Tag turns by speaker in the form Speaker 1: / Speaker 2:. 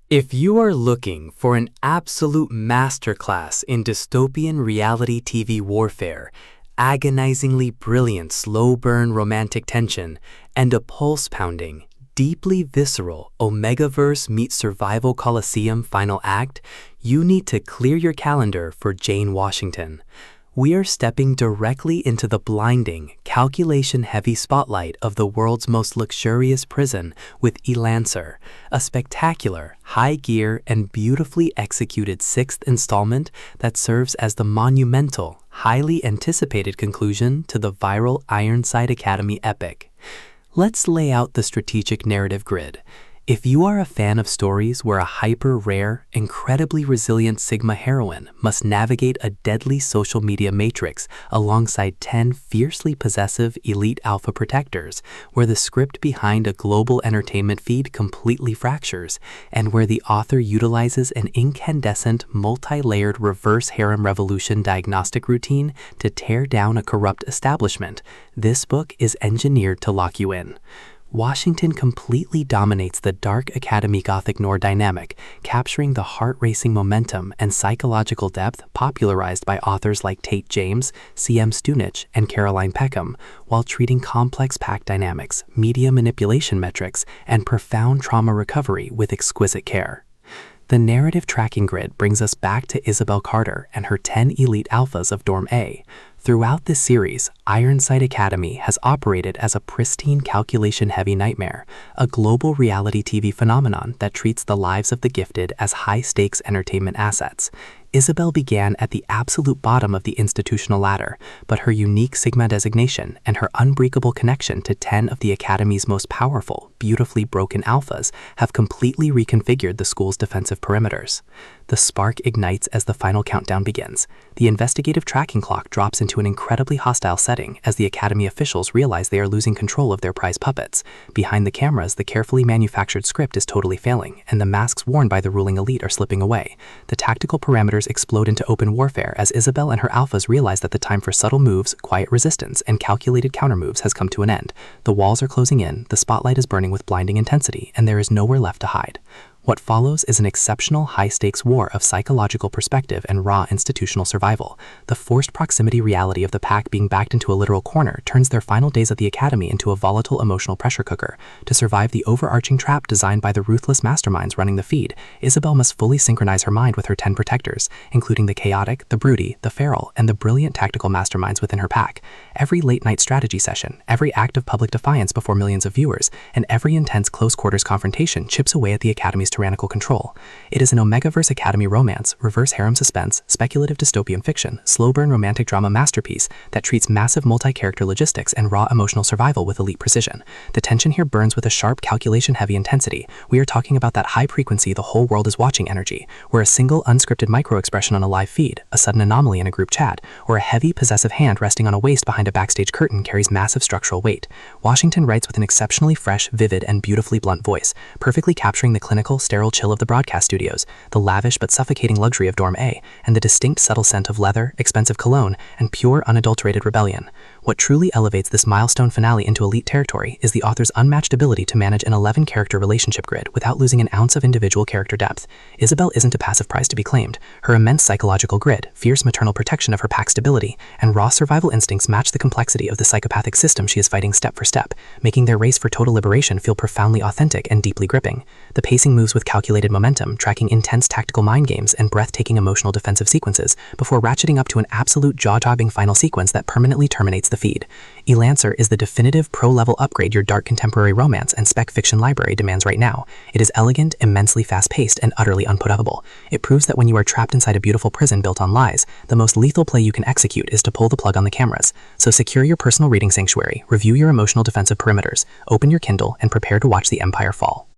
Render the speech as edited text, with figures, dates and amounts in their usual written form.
Speaker 1: If you are looking for an absolute masterclass in dystopian reality TV warfare, agonizingly brilliant slow-burn romantic tension, and a pulse-pounding, deeply visceral Omegaverse meets Survival Coliseum final act, you need to clear your calendar for Jane Washington. We are stepping directly into the blinding, calculation-heavy spotlight of the world's most luxurious prison with Elancer, a spectacular, high-gear, and beautifully executed sixth installment that serves as the monumental, highly anticipated conclusion to the viral Ironside Academy epic. Let's lay out the strategic narrative grid. If you are a fan of stories where a hyper-rare, incredibly resilient Sigma heroine must navigate a deadly social media matrix alongside 10 fiercely possessive elite alpha protectors, where the script behind a global entertainment feed completely fractures, and where the author utilizes an incandescent, multi-layered reverse harem revolution diagnostic routine to tear down a corrupt establishment, this book is engineered to lock you in. Washington completely dominates the dark Academy Gothic Noir dynamic, capturing the heart-racing momentum and psychological depth popularized by authors like Tate James, C.M. Stunich, and Caroline Peckham, while treating complex pack dynamics, media manipulation metrics, and profound trauma recovery with exquisite care. The narrative tracking grid brings us back to Isobel Carter and her 10 elite alphas of Dorm A. Throughout this series, Ironside Academy has operated as a pristine calculation-heavy nightmare, a global reality TV phenomenon that treats the lives of the gifted as high-stakes entertainment assets. Isobel began at the absolute bottom of the institutional ladder, but her unique Sigma designation and her unbreakable connection to 10 of the Academy's most powerful, beautifully broken alphas have completely reconfigured the school's defensive perimeters. The spark ignites as the final countdown begins. The investigative tracking clock drops into an incredibly hostile setting as the Academy officials realize they are losing control of their prize puppets. Behind the cameras, the carefully manufactured script is totally failing, and the masks worn by the ruling elite are slipping away. The tactical parameters explode into open warfare as Isobel and her alphas realize that the time for subtle moves, quiet resistance, and calculated countermoves has come to an end. The walls are closing in, the spotlight is burning with blinding intensity, and there is nowhere left to hide. What follows is an exceptional high-stakes war of psychological perspective and raw institutional survival. The forced proximity reality of the pack being backed into a literal corner turns their final days at the Academy into a volatile emotional pressure cooker. To survive the overarching trap designed by the ruthless masterminds running the feed, Isobel must fully synchronize her mind with her 10 protectors, including the chaotic, the broody, the feral, and the brilliant tactical masterminds within her pack. Every late-night strategy session, every act of public defiance before millions of viewers, and every intense close-quarters confrontation chips away at the Academy's tyrannical control. It is an Omegaverse Academy romance, reverse harem suspense, speculative dystopian fiction, slow-burn romantic drama masterpiece that treats massive multi-character logistics and raw emotional survival with elite precision. The tension here burns with a sharp, calculation-heavy intensity. We are talking about that high-frequency the whole world is watching energy, where a single unscripted micro-expression on a live feed, a sudden anomaly in a group chat, or a heavy, possessive hand resting on a waist behind a backstage curtain carries massive structural weight. Washington writes with an exceptionally fresh, vivid, and beautifully blunt voice, perfectly capturing the clinical, sterile chill of the broadcast studios, the lavish but suffocating luxury of Dorm A, and the distinct subtle scent of leather, expensive cologne, and pure unadulterated rebellion. What truly elevates this milestone finale into elite territory is the author's unmatched ability to manage an 11-character relationship grid without losing an ounce of individual character depth. Isobel isn't a passive prize to be claimed. Her immense psychological grid, fierce maternal protection of her pack stability, and raw survival instincts match the complexity of the psychopathic system she is fighting step for step, making their race for total liberation feel profoundly authentic and deeply gripping. The pacing moves with calculated momentum, tracking intense tactical mind games and breathtaking emotional defensive sequences, before ratcheting up to an absolute jaw-dropping final sequence that permanently terminates the feed. Elancer is the definitive pro-level upgrade your dark contemporary romance and spec fiction library demands right now. It is elegant, immensely fast-paced, and utterly unputdownable. It proves that when you are trapped inside a beautiful prison built on lies, the most lethal play you can execute is to pull the plug on the cameras. So secure your personal reading sanctuary, review your emotional defensive perimeters, open your Kindle, and prepare to watch the empire fall.